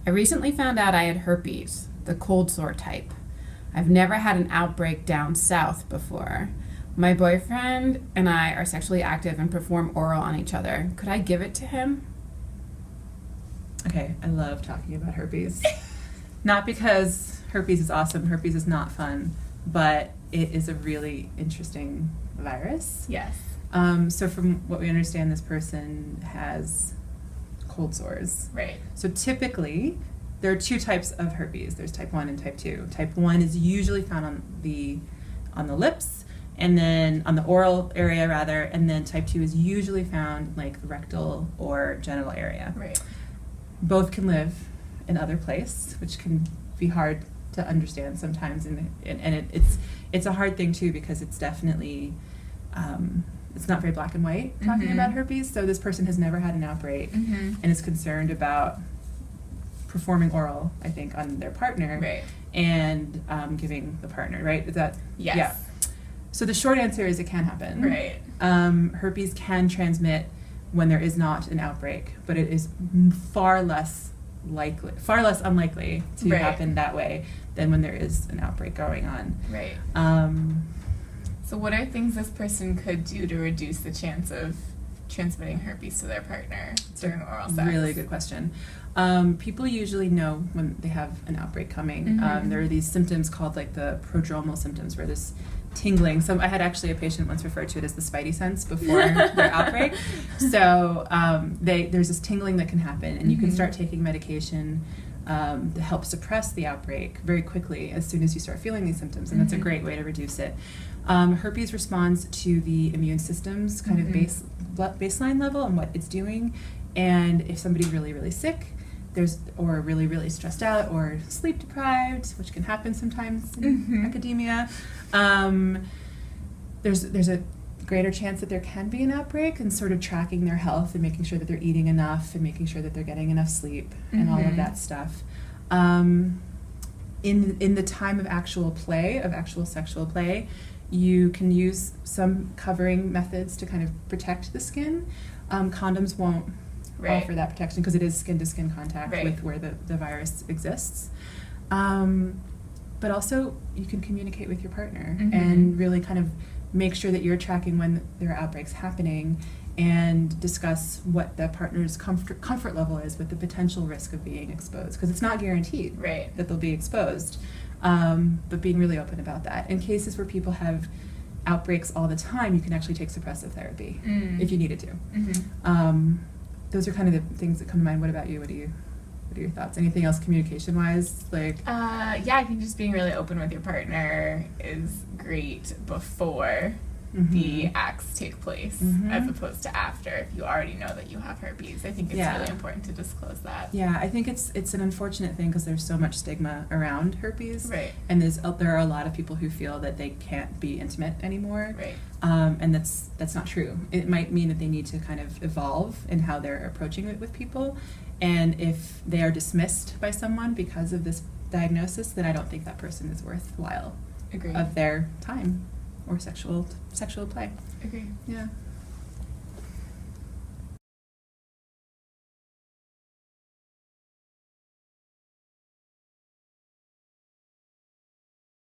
I recently found out I had herpes, the cold sore type. I've never had an outbreak down south before. My boyfriend and I are sexually active and perform oral on each other. Could I give it to him? Okay, I love talking about herpes. Not because herpes is awesome, herpes is not fun, but it is a really interesting virus. Yes. So from what we understand, this person has cold sores. Right. So typically, there are two types of herpes. There's type 1 and type 2. Type 1 is usually found on the lips, and then on the oral area rather, and then type 2 is usually found like the rectal or genital area. Right. Both can live in other places, which can be hard to understand sometimes, and it's a hard thing too, because it's definitely it's not very black and white talking about herpes. So this person has never had an outbreak and is concerned about performing oral, I think, on their partner, Right. and giving the partner, right? Is that? Yes. Yeah. So the short answer is it can happen. Right. Herpes can transmit when there is not an outbreak, but it is far less unlikely to Right. happen that way than when there is an outbreak going on. Right. So what are things this person could do to reduce the chance of transmitting herpes to their partner during oral sex? Really good question. People usually know when they have an outbreak coming. There are these symptoms called like the prodromal symptoms, where this tingling. So I had actually a patient once referred to it as the spidey sense before their outbreak. So there's this tingling that can happen, and you can start taking medication to help suppress the outbreak very quickly as soon as you start feeling these symptoms, and that's a great way to reduce it. Herpes responds to the immune system's kind of baseline level and what it's doing, and if somebody's really, really sick, or really, really stressed out or sleep deprived, which can happen sometimes in academia, there's a greater chance that there can be an outbreak, and sort of tracking their health and making sure that they're eating enough and making sure that they're getting enough sleep and all of that stuff. In the time of actual sexual play, you can use some covering methods to kind of protect the skin. Condoms won't offer that protection because it is skin-to-skin contact with where the virus exists. But also, you can communicate with your partner and really kind of make sure that you're tracking when there are outbreaks happening, and discuss what the partner's comfort level is with the potential risk of being exposed, because it's not guaranteed that they'll be exposed. But being really open about that. In cases where people have outbreaks all the time, you can actually take suppressive therapy if you needed to. Those are kind of the things that come to mind. What about you? What are your thoughts? Anything else communication-wise? Yeah, I think just being really open with your partner is great before the acts take place, as opposed to after. If you already know that you have herpes, I think it's really important to disclose that. Yeah, I think it's an unfortunate thing because there's so much stigma around herpes, and there are a lot of people who feel that they can't be intimate anymore, and that's not true. It might mean that they need to kind of evolve in how they're approaching it with people, and if they are dismissed by someone because of this diagnosis, then I don't think that person is worthwhile of their time or sexual play. Agree. Yeah.